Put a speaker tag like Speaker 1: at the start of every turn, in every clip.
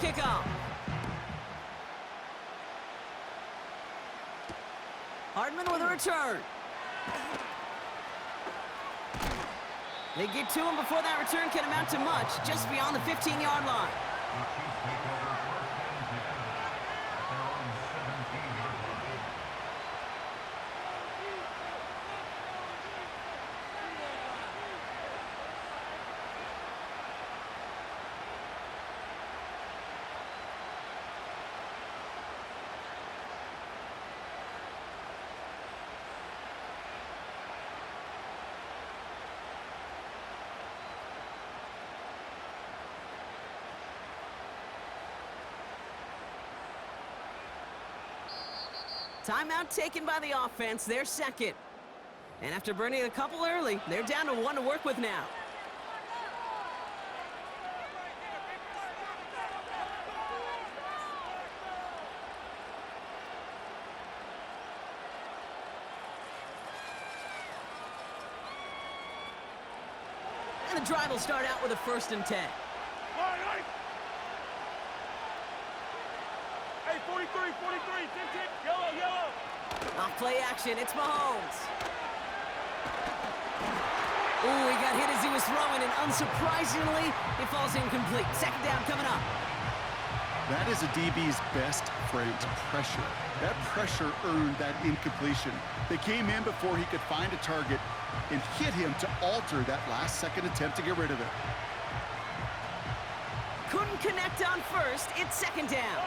Speaker 1: kickoff. Hardman with a return. They get to him before that return can amount to much, just beyond the 15-yard line. Timeout taken by the offense, their second. And after burning a couple early, they're down to one to work with now. And the drive will start out with a 1st and 10.
Speaker 2: Hey, 43, 15, yellow.
Speaker 1: Off play action, it's Mahomes. Ooh, he got hit as he was throwing, and unsurprisingly, it falls incomplete. 2nd down coming up.
Speaker 3: That is a DB's best phrase, pressure. That pressure earned that incompletion. They came in before he could find a target and hit him to alter that last-second attempt to get rid of it.
Speaker 1: Couldn't connect on 1st, it's 2nd down.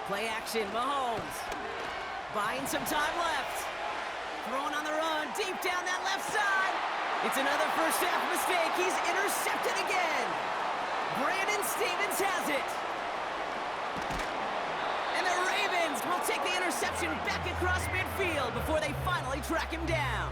Speaker 1: Play action, Mahomes. Buying some time left. Throwing on the run, deep down that left side. It's another first-half mistake. He's intercepted again. Brandon Stevens has it. And the Ravens will take the interception back across midfield before they finally track him down.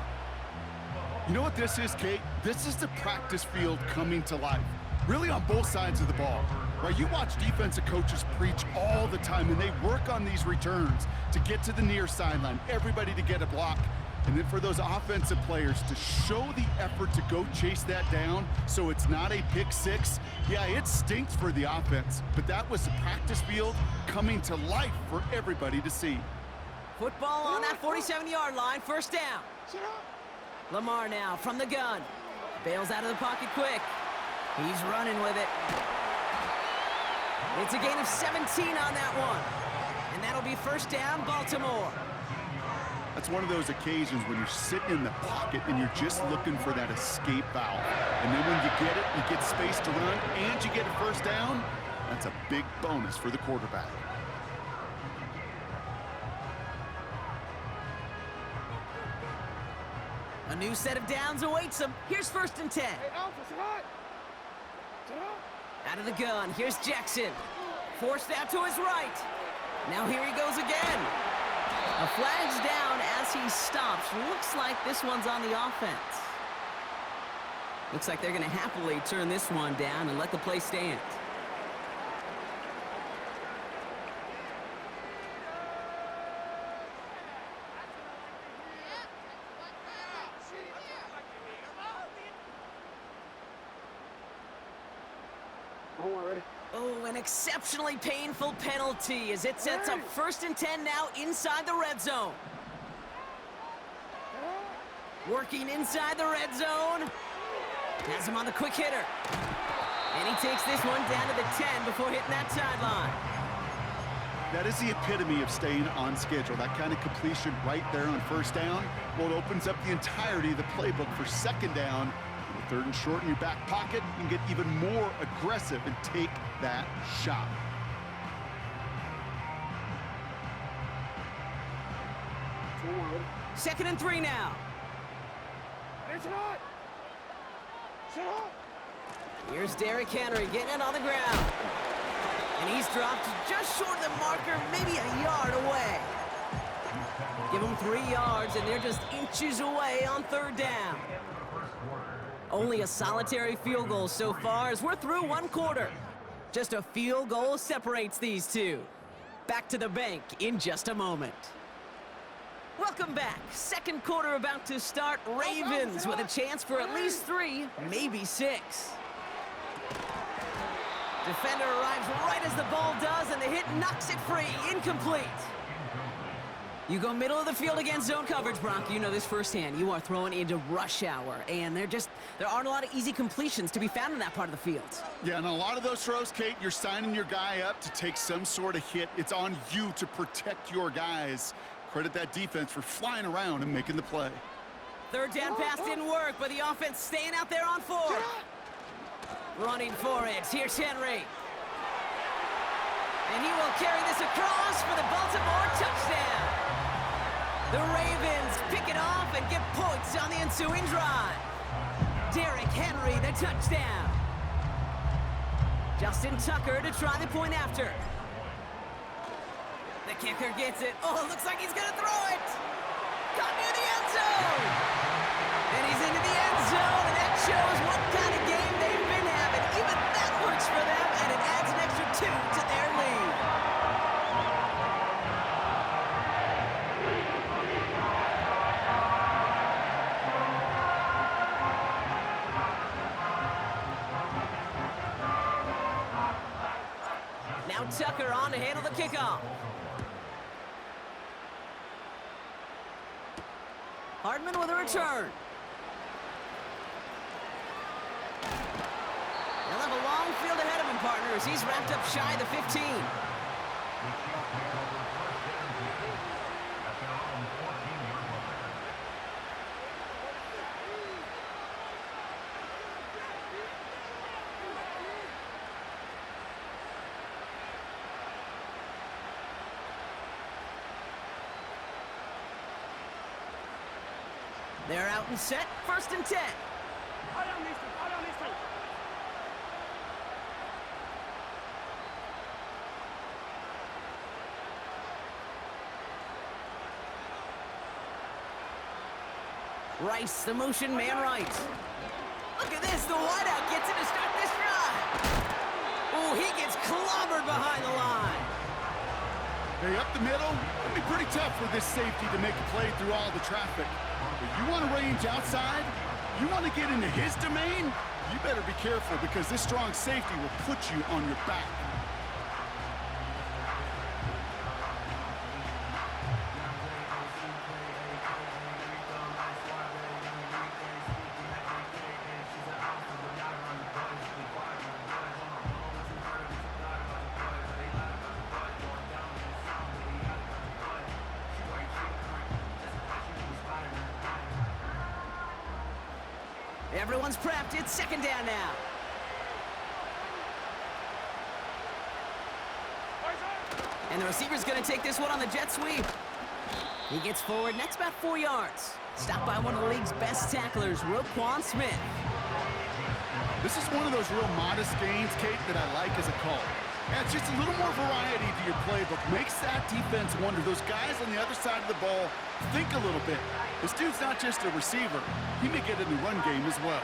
Speaker 3: You know what this is, Kate? This is the practice field coming to life. Really on both sides of the ball. Right, you watch defensive coaches preach all the time, and they work on these returns to get to the near sideline, everybody to get a block, and then for those offensive players to show the effort to go chase that down so it's not a pick six. Yeah, it stinks for the offense, but that was the practice field coming to life for everybody to see.
Speaker 1: Football on that 47-yard line, 1st down. Lamar now from the gun. Bails out of the pocket quick. He's running with it. It's a gain of 17 on that one. And that'll be 1st down, Baltimore.
Speaker 3: That's one of those occasions when you're sitting in the pocket and you're just looking for that escape valve. And then when you get it, you get space to run, and you get a 1st down. That's a big bonus for the quarterback.
Speaker 1: A new set of downs awaits him. Here's 1st and 10.
Speaker 2: Hey, Alpha, sit hot.
Speaker 1: Out of the gun, here's Jackson. Forced out to his right. Now here he goes again. A flag's down as he stops. Looks like this one's on the offense. Looks like they're going to happily turn this one down and let the play stand. Oh, an exceptionally painful penalty as it sets up 1st and 10 now inside the red zone. Working inside the red zone. Has him on the quick hitter. And he takes this one down to the 10 before hitting that sideline.
Speaker 3: That is the epitome of staying on schedule. That kind of completion right there on 1st down. Well, it opens up the entirety of the playbook for 2nd down. 3rd and short in your back pocket, you can get even more aggressive and take that shot.
Speaker 1: Second and 3 now. Here's Derrick Henry getting it on the ground. And he's dropped just short of the marker, maybe a yard away. Give them 3 yards, and they're just inches away on 3rd down. Only a solitary field goal so far as we're through one quarter. Just a field goal separates these two. Back to the bank in just a moment. Welcome back. Second quarter about to start. Ravens with a chance for at least 3, maybe 6. Defender arrives right as the ball does, and the hit knocks it free. Incomplete. You go middle of the field against zone coverage, Brock. You know this firsthand. You are throwing into rush hour, and there aren't a lot of easy completions to be found in that part of the field.
Speaker 3: Yeah, and a lot of those throws, Kate, you're signing your guy up to take some sort of hit. It's on you to protect your guys. Credit that defense for flying around and making the play.
Speaker 1: Third down pass didn't work, but the offense staying out there on 4. Running for it. Here's Henry. And he will carry this across for the Baltimore touchdown. The Ravens pick it off and get points on the ensuing drive. Derrick Henry, the touchdown. Justin Tucker to try the point after. The kicker gets it. Oh, it looks like he's going to throw it. Got near the end zone. And he's into the end zone, and that shows what kind of game they've been having. Even that works for them, and it adds an extra 2 to their lead. Now Tucker on to handle the kickoff. Hardman with a return. He'll have a long field ahead of him, partners. He's wrapped up shy of the 15. They're out and set. 1st and 10. Rice, the motion man right. Look at this. The wideout gets it to start this drive. Oh, he gets clobbered behind the line.
Speaker 3: Hey, up the middle, it'll be pretty tough for this safety to make a play through all the traffic. If you want to range outside, you want to get into his domain, you better be careful because this strong safety will put you on your back.
Speaker 1: Everyone's prepped. It's 2nd down now. And the receiver's going to take this one on the jet sweep. He gets forward. Next about 4 yards. Stopped by one of the league's best tacklers, Roquan Smith.
Speaker 3: This is one of those real modest gains, Kate, that I like as a call. Yeah, it's just a little more variety to your playbook. Makes that defense wonder. Those guys on the other side of the ball think a little bit. This dude's not just a receiver. He may get in the run game as well.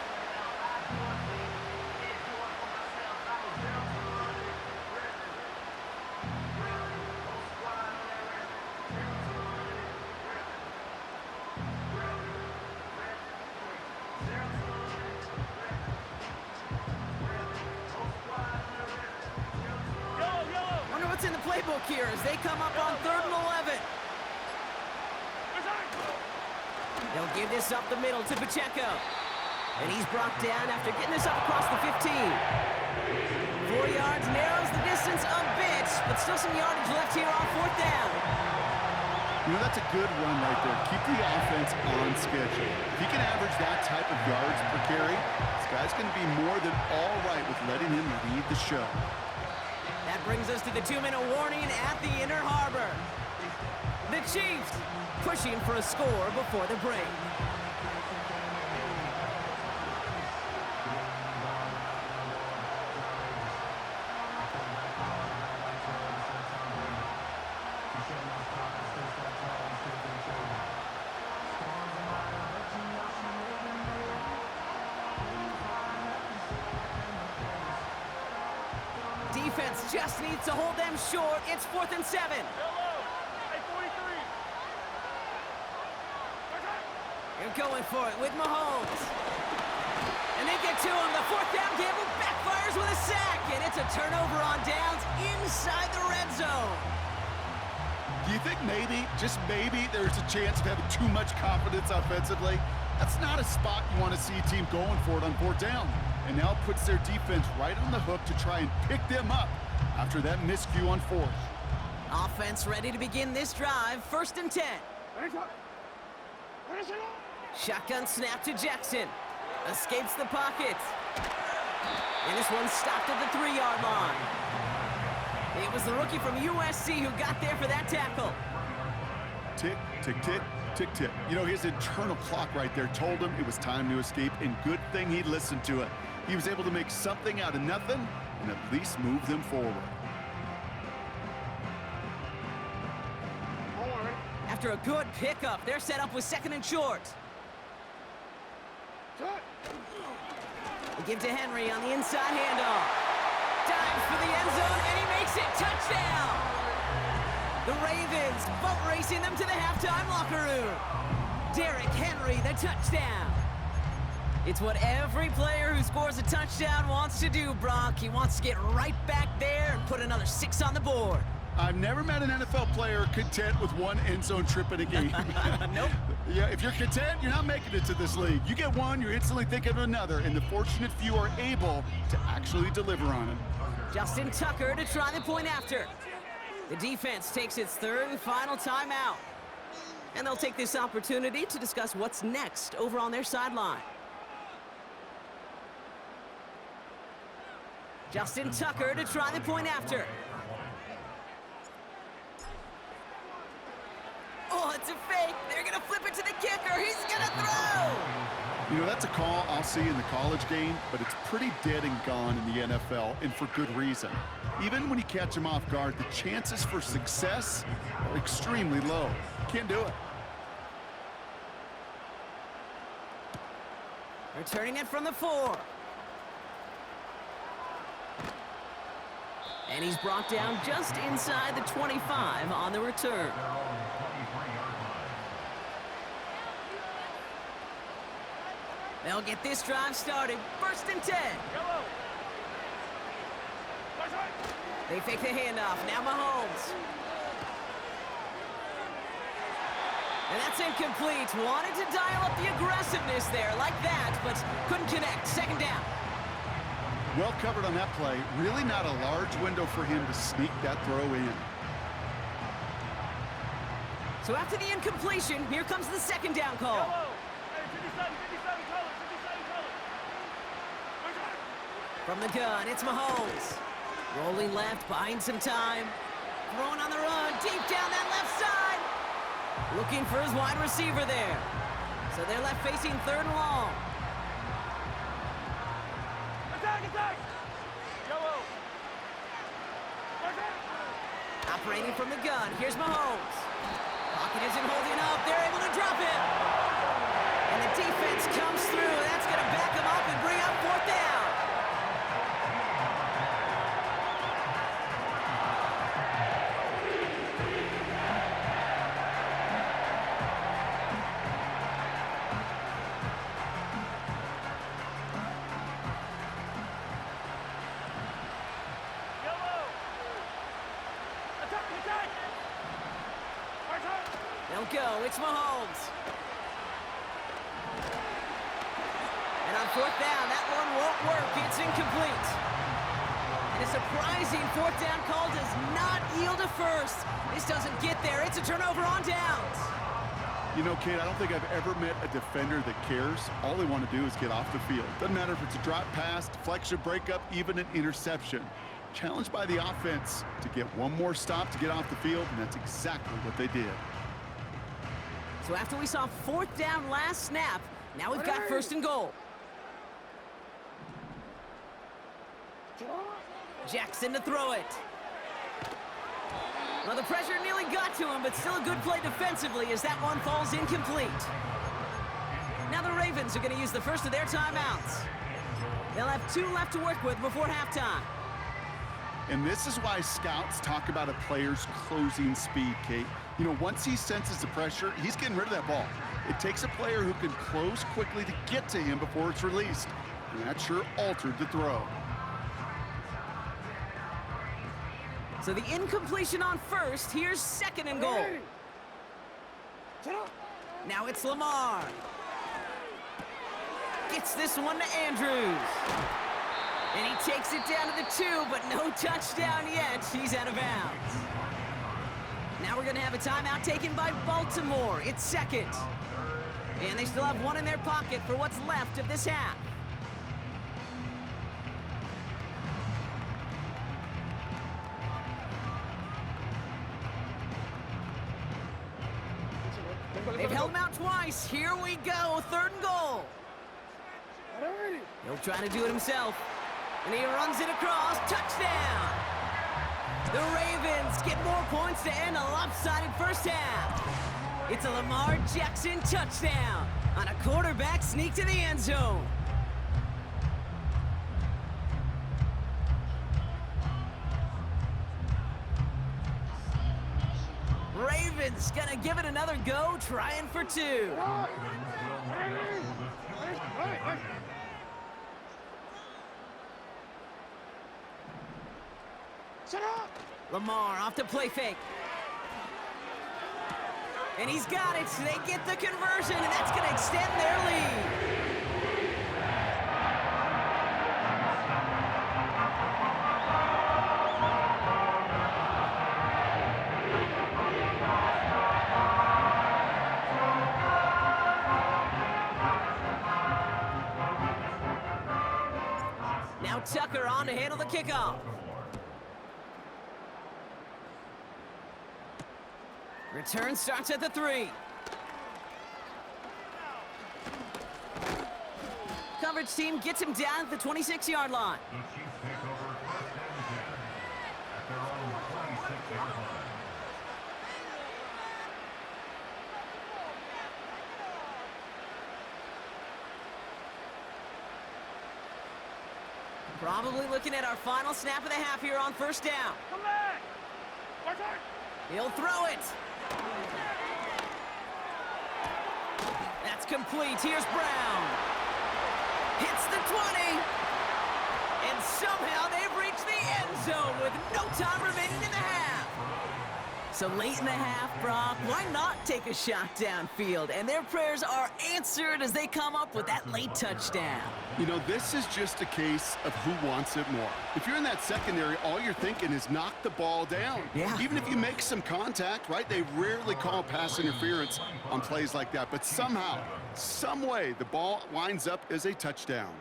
Speaker 1: In the playbook here as they come up on 3rd and 11. They'll give this up the middle to Pacheco. And he's brought down after getting this up across the 15. 4 yards, narrows the distance a bit, but still some yardage left here on 4th down.
Speaker 3: You know, that's a good run right there. Keep the offense on schedule. If he can average that type of yards per carry, this guy's going to be more than all right with letting him lead the show.
Speaker 1: That brings us to the 2-minute warning at the Inner Harbor. The Chiefs pushing for a score before the break. defense just needs to hold them short. It's 4th and 7.
Speaker 2: Yellow. Hey, 43.
Speaker 1: They're going for it with Mahomes. And they get to him. The 4th down gamble backfires with a sack. And it's a turnover on downs inside the red zone.
Speaker 3: Do you think maybe, just maybe, there's a chance of having too much confidence offensively? That's not a spot you want to see a team going for it on 4th down. And now it puts their defense right on the hook to try and pick them up after that miscue on 4th.
Speaker 1: Offense ready to begin this drive. 1st and 10. Shotgun snap to Jackson. Escapes the pocket. And this one stopped at the 3-yard line. It was the rookie from USC who got there for that tackle.
Speaker 3: Tick, tick, tick, tick, tick. You know, his internal clock right there told him it was time to escape, and good thing he listened to it. He was able to make something out of nothing and at least move them forward.
Speaker 1: After a good pickup, they're set up with 2nd and short. They give to Henry on the inside handoff. Dives for the end zone, and he makes it. Touchdown! The Ravens boat racing them to the halftime locker room. Derrick Henry, the touchdown. It's what every player who scores a touchdown wants to do, Brock. He wants to get right back there and put another 6 on the board.
Speaker 3: I've never met an NFL player content with one end zone trip in a game.
Speaker 1: Nope.
Speaker 3: Yeah, if you're content, you're not making it to this league. You get one, you're instantly thinking of another, and the fortunate few are able to actually deliver on it.
Speaker 1: Justin Tucker to try the point after. The defense takes its 3rd and final timeout. And they'll take this opportunity to discuss what's next over on their sideline. Justin Tucker to try the point after. Oh, it's a fake. They're going to flip it to the kicker. He's going to throw.
Speaker 3: You know, that's a call I'll see in the college game, but it's pretty dead and gone in the NFL, and for good reason. Even when you catch them off guard, the chances for success are extremely low. Can't do it.
Speaker 1: Returning it from the 4. And he's brought down just inside the 25 on the return. They'll get this drive started. 1st and 10.
Speaker 2: Yellow.
Speaker 1: They fake the handoff. Now Mahomes. And that's incomplete. Wanted to dial up the aggressiveness there like that, but couldn't connect. 2nd down.
Speaker 3: Well covered on that play. Really not a large window for him to sneak that throw in.
Speaker 1: So after the incompletion, here comes the 2nd down call.
Speaker 2: Yellow. Hey, 57 color.
Speaker 1: From the gun, it's Mahomes. Rolling left, buying some time. Throwing on the run, deep down that left side. Looking for his wide receiver there. So they're left facing 3rd and long.
Speaker 2: Attack! Yellow.
Speaker 1: Operating from the gun, here's Mahomes. Pocket isn't holding up, they're able to drop it. And the defense comes through. That's going to back them up and bring up 4th down. They'll go. It's Mahomes. And on 4th down, that one won't work. It's incomplete. And a surprising 4th down call does not yield a 1st. This doesn't get there. It's a turnover on downs.
Speaker 3: You know, Kate, I don't think I've ever met a defender that cares. All they want to do is get off the field. Doesn't matter if it's a drop pass, deflection, breakup, even an interception. Challenged by the offense to get one more stop to get off the field, and that's exactly what they did.
Speaker 1: So after we saw 4th down last snap, now we've got 1st and goal. Jackson to throw it. Well, the pressure nearly got to him, but still a good play defensively as that one falls incomplete. Now the Ravens are going to use the first of their timeouts. They'll have 2 left to work with before halftime.
Speaker 3: And this is why scouts talk about a player's closing speed, Kate. You know, once he senses the pressure, he's getting rid of that ball. It takes a player who can close quickly to get to him before it's released. And that sure altered the throw.
Speaker 1: So the incompletion on first. Here's second and goal. Now it's Lamar. Gets this one to Andrews. And he takes it down to the 2, but no touchdown yet. He's out of bounds. Now we're going to have a timeout taken by Baltimore. It's second. And they still have one in their pocket for what's left of this half. They've held him out twice. Here we go. Third and goal. He'll try to do it himself. And he runs it across. Touchdown! The Ravens get more points to end a lopsided first half. It's a Lamar Jackson touchdown on a quarterback sneak to the end zone. Ravens gonna give it another go, trying for 2. Lamar off to play fake. And he's got it. They get the conversion, and that's going to extend their lead. Now Tucker on to handle the kickoff. Return starts at the 3. Coverage team gets him down at the 26-yard line.
Speaker 4: The Chiefs take over first and 10 at their own 26-yard line.
Speaker 1: Probably looking at our final snap of the half here on first down.
Speaker 2: Come back!
Speaker 1: He'll throw it. That's complete. Here's Brown. Hits the 20. And somehow they've reached the end zone with no time remaining in the half. So late in the half, Brock, why not take a shot downfield? And their prayers are answered as they come up with that late touchdown.
Speaker 3: You know, this is just a case of who wants it more. If you're in that secondary, all you're thinking is knock the ball down.
Speaker 1: Yeah.
Speaker 3: Even if you make some contact, right? They rarely call pass interference on plays like that. But somehow, some way, the ball winds up as a touchdown.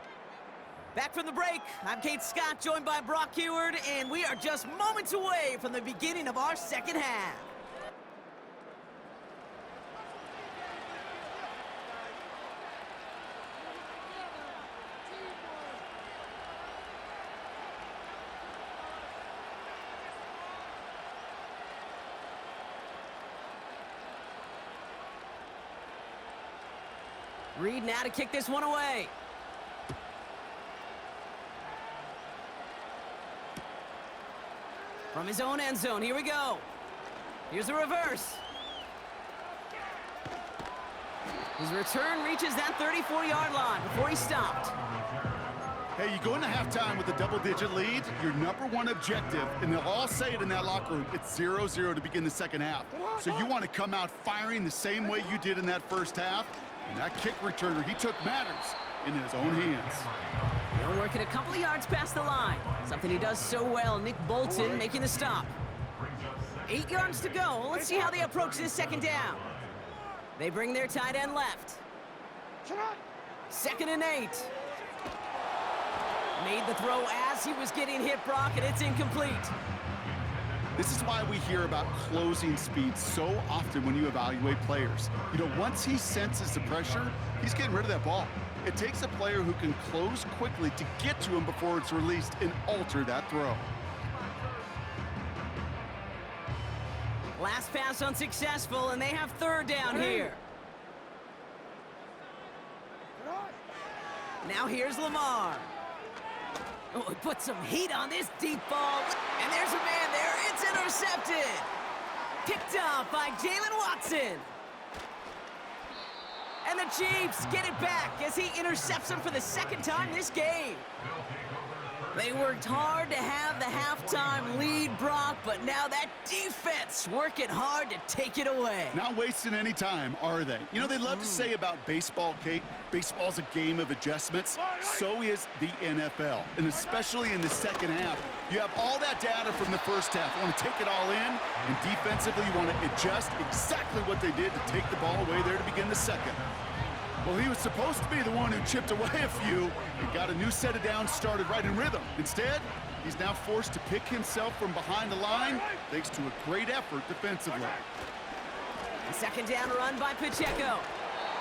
Speaker 1: Back from the break, I'm Kate Scott, joined by Brock Heward, and we are just moments away from the beginning of our second half. Reed now to kick this one away. From his own end zone, here we go. Here's the reverse. His return reaches that 34-yard line before he stopped.
Speaker 3: Hey, you go into halftime with a double-digit lead, your number one objective, and they'll all say it in that locker room, it's 0-0 to begin the second half. So you want to come out firing the same way you did in that first half, and that kick returner he took matters in his own hands.
Speaker 1: He'll work it a couple of yards past the line. Something he does so well, Nick Bolton making the stop. 8 yards to go. Let's see how they approach this second down. They bring their tight end left. 2nd and 8. Made the throw as he was getting hit, Brock, and it's incomplete.
Speaker 3: This is why we hear about closing speed so often when you evaluate players. You know, once he senses the pressure, he's getting rid of that ball. It takes a player who can close quickly to get to him before it's released and alter that throw.
Speaker 1: Last pass unsuccessful, and they have third down here. Now here's Lamar. Oh, he put some heat on this deep ball. And there's a man there. It's intercepted. Picked off by Jalen Watson. And the Chiefs get it back as he intercepts him for the second time this game. They worked hard to have the halftime lead, Brock, but now that defense working hard to take it away.
Speaker 3: Not wasting any time, are they? You know, they love to say about baseball, Kate, baseball's a game of adjustments. So is the NFL, and especially in the second half. You have all that data from the first half. You want to take it all in, and defensively you want to adjust exactly what they did to take the ball away there to begin the second. Well, he was supposed to be the one who chipped away a few and got a new set of downs started right in rhythm. Instead, he's now forced to pick himself from behind the line thanks to a great effort defensively.
Speaker 1: A second down run by Pacheco.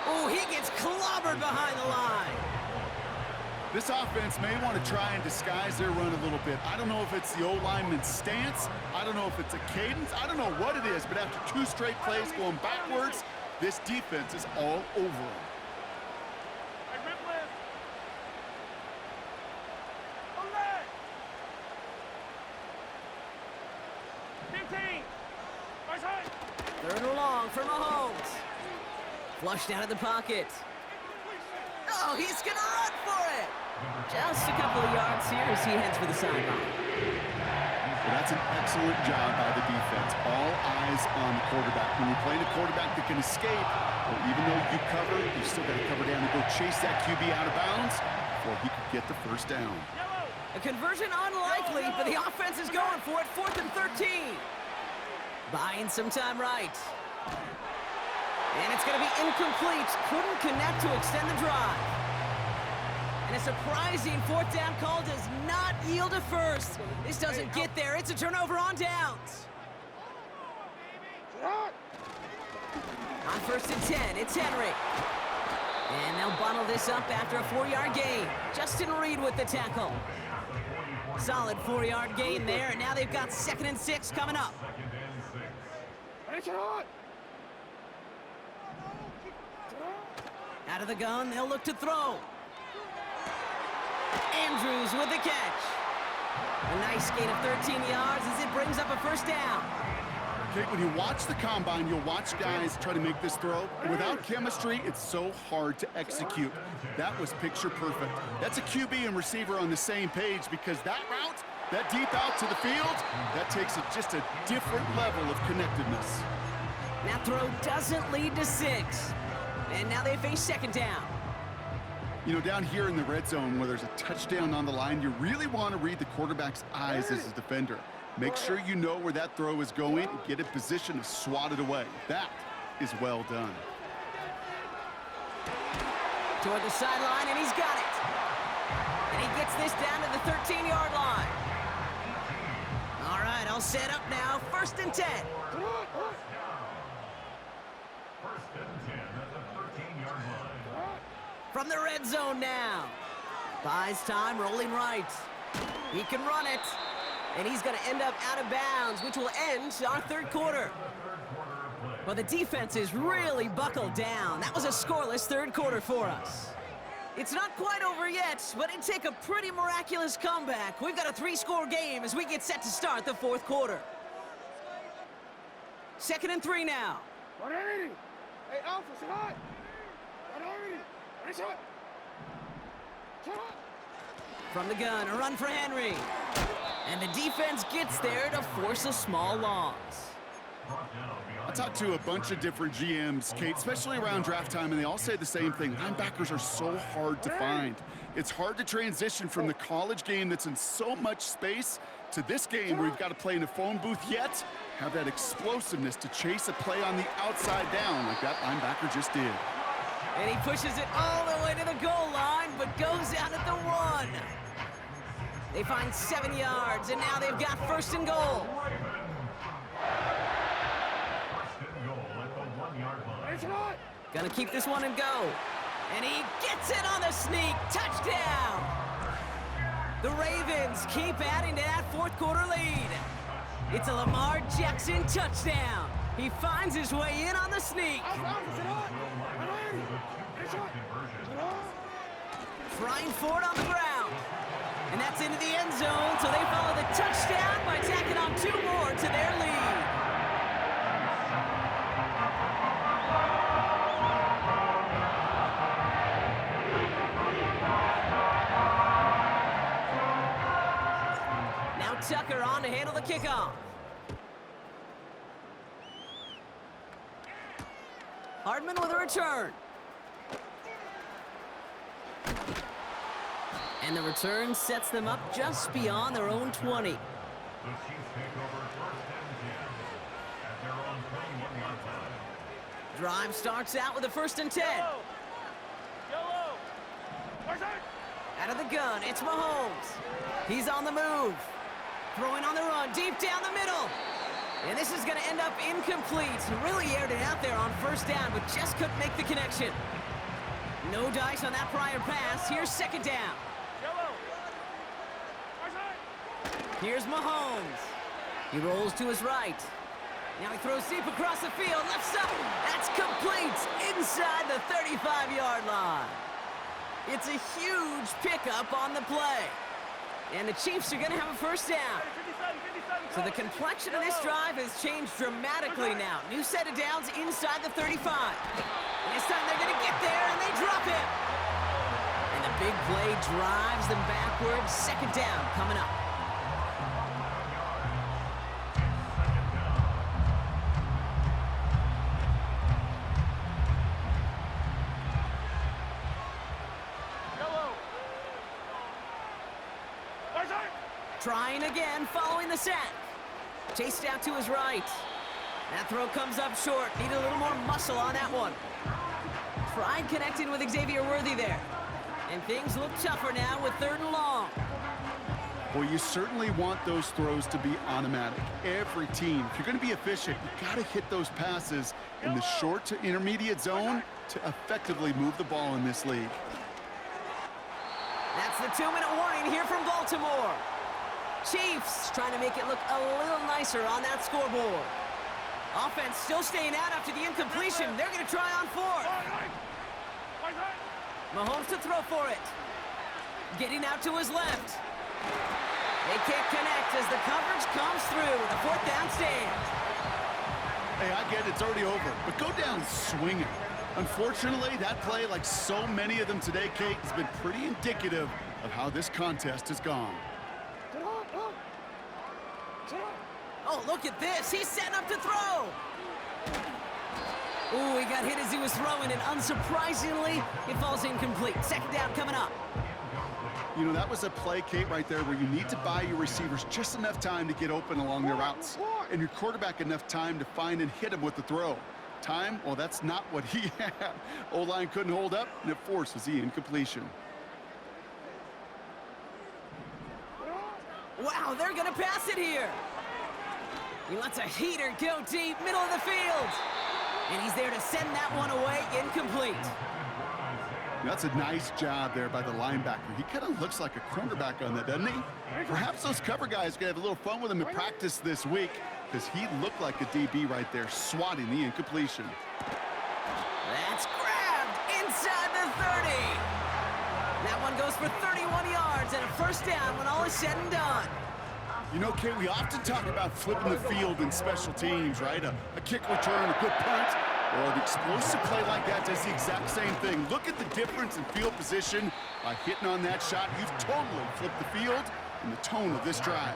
Speaker 1: Oh, he gets clobbered behind the line.
Speaker 3: This offense may want to try and disguise their run a little bit. I don't know if it's the O-lineman's stance. I don't know if it's a cadence. I don't know what it is, but after 2 straight plays going backwards, this defense is all over him.
Speaker 1: Third and long for Mahomes. Flushed out of the pocket. Oh, he's going to run for it. Just a couple of yards here as he heads for the sideline.
Speaker 3: Well, that's an excellent job by the defense. All eyes on the quarterback. When you're playing a quarterback that can escape, well, even though you cover, you still got to cover down and go chase that QB out of bounds before he could get the first down.
Speaker 1: A conversion unlikely, but the offense is going for it. 4th and 13. Buying some time right. And it's going to be incomplete. Couldn't connect to extend the drive. And a surprising 4th down call does not yield a first. This doesn't get there. It's a turnover on downs. On 1st and 10, it's Henry. And they'll bundle this up after a 4-yard gain. Justin Reed with the tackle. Solid 4-yard gain there, and now they've got 2nd and 6 coming up. Out of the gun, they'll look to throw. Andrews with the catch. A nice gain of 13 yards as it brings up a 1st down.
Speaker 3: Okay, when you watch the combine, you'll watch guys try to make this throw. Without chemistry, it's so hard to execute. That was picture perfect. That's a QB and receiver on the same page because that route, that deep out to the field, that takes just a different level of connectedness.
Speaker 1: That throw doesn't lead to 6. And now they face 2nd down.
Speaker 3: You know, down here in the red zone where there's a touchdown on the line, you really want to read the quarterback's eyes as a defender. Make sure you know where that throw is going and get in position to swat it away. That is well done.
Speaker 1: Toward the sideline, and he's got it. And he gets this down to the 13-yard line. All right, I'll set up now. 1st and 10. From the red zone now. Buys time, rolling right. He can run it. And he's going to end up out of bounds, which will end our 3rd quarter. Well, the defense is really buckled down. That was a scoreless 3rd quarter for us. It's not quite over yet, but it'd take a pretty miraculous comeback. We've got a 3-score game as we get set to start the 4th quarter. 2nd and 3 now.
Speaker 2: Hey, Alpha, sit hot.
Speaker 1: From the gun, a run for Henry. And the defense gets there to force a small loss.
Speaker 3: I talked to a bunch of different GMs, Kate, especially around draft time, and they all say the same thing. Linebackers are so hard to find. It's hard to transition from the college game that's in so much space to this game where you've got to play in a phone booth, yet have that explosiveness to chase a play on the outside down like that linebacker just did.
Speaker 1: And he pushes it all the way to the goal line, but goes out at the 1. They find 7 yards, and now they've got 1st and goal. Gonna keep this one and go. And he gets it on the sneak. Touchdown! The Ravens keep adding to that 4th quarter lead. It's a Lamar Jackson touchdown. He finds his way in on the sneak. Frying for it on the ground. And that's into the end zone, so they follow the touchdown by tacking on 2 more to their lead. Now Tucker on to handle the kickoff. Hardman with a return. And the return sets them up just beyond their own 20.
Speaker 4: The Chiefs take over 1st and 10 at their own 21-yard line.
Speaker 1: Drive starts out with a 1st and 10.
Speaker 2: Yellow.
Speaker 1: Out of the gun, it's Mahomes. He's on the move. Throwing on the run, deep down the middle. And this is going to end up incomplete. Really aired it out there on 1st down, but just couldn't make the connection. No dice on that prior pass. Here's 2nd down. Here's Mahomes. He rolls to his right. Now he throws deep across the field. Left side. That's complete inside the 35-yard line. It's a huge pickup on the play. And the Chiefs are going to have a 1st down. So the complexion of this drive has changed dramatically now. New set of downs inside the 35. And this time they're going to get there, and they drop it. And the big play drives them backwards. 2nd down coming up. Trying again, following the sack. Chased out to his right. That throw comes up short. Need a little more muscle on that one. Tried connecting with Xavier Worthy there. And things look tougher now with 3rd and long.
Speaker 3: Well, you certainly want those throws to be automatic. Every team, if you're going to be efficient, you got to hit those passes in the short to intermediate zone to effectively move the ball in this league.
Speaker 1: That's the 2-minute warning here from Baltimore. Chiefs trying to make it look a little nicer on that scoreboard. Offense still staying out after the incompletion. They're going to try on 4th. Mahomes to throw for it. Getting out to his left. They can't connect as the coverage comes through with a 4th down stand.
Speaker 3: Hey, I get it, it's already over, but go down swinging. Unfortunately, that play, like so many of them today, Kate, has been pretty indicative of how this contest has gone.
Speaker 1: Oh, look at this. He's setting up to throw. Ooh, he got hit as he was throwing, and unsurprisingly, it falls incomplete. 2nd down coming up.
Speaker 3: You know, that was a play, Kate, right there where you need to buy your receivers just enough time to get open along their routes, and your quarterback enough time to find and hit him with the throw. Time? Well, that's not what he had. O-line couldn't hold up, and it forces the incompletion.
Speaker 1: Wow, they're going to pass it here. He lets a heater go deep, middle of the field. And he's there to send that one away, incomplete.
Speaker 3: That's a nice job there by the linebacker. He kind of looks like a cornerback on that, doesn't he? Perhaps those cover guys are going to have a little fun with him in practice this week, because he looked like a DB right there, swatting the incompletion.
Speaker 1: That's grabbed inside the 30. That one goes for 31 yards and a 1st down when all is said and done.
Speaker 3: You know, Kate, we often talk about flipping the field in special teams, right? A kick return, a good punt. Well, an explosive play like that does the exact same thing. Look at the difference in field position. By hitting on that shot, you've totally flipped the field and the tone of this drive.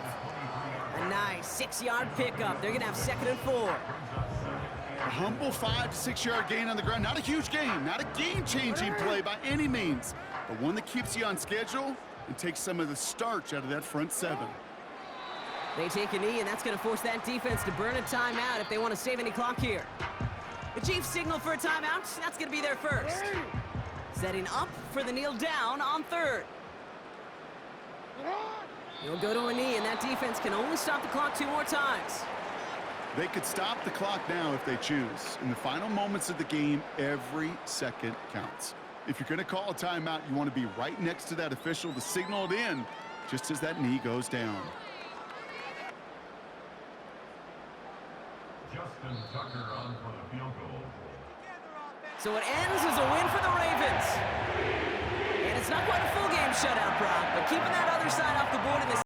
Speaker 1: A nice 6-yard pickup. They're going to have 2nd and 4.
Speaker 3: A humble 5 to 6 yard gain on the ground. Not a huge gain, not a game-changing play by any means, but one that keeps you on schedule and takes some of the starch out of that front 7.
Speaker 1: They take a knee, and that's going to force that defense to burn a timeout if they want to save any clock here. The Chiefs signal for a timeout. That's going to be their first. Setting up for the kneel down on 3rd. He'll go to a knee, and that defense can only stop the clock 2 more times.
Speaker 3: They could stop the clock now if they choose. In the final moments of the game, every second counts. If you're going to call a timeout, you want to be right next to that official to signal it in just as that knee goes down.
Speaker 4: Justin Tucker on for the field goal.
Speaker 1: So it ends as a win for the Ravens. And it's not quite a full game shutout, Brock, but keeping that other side off the board in this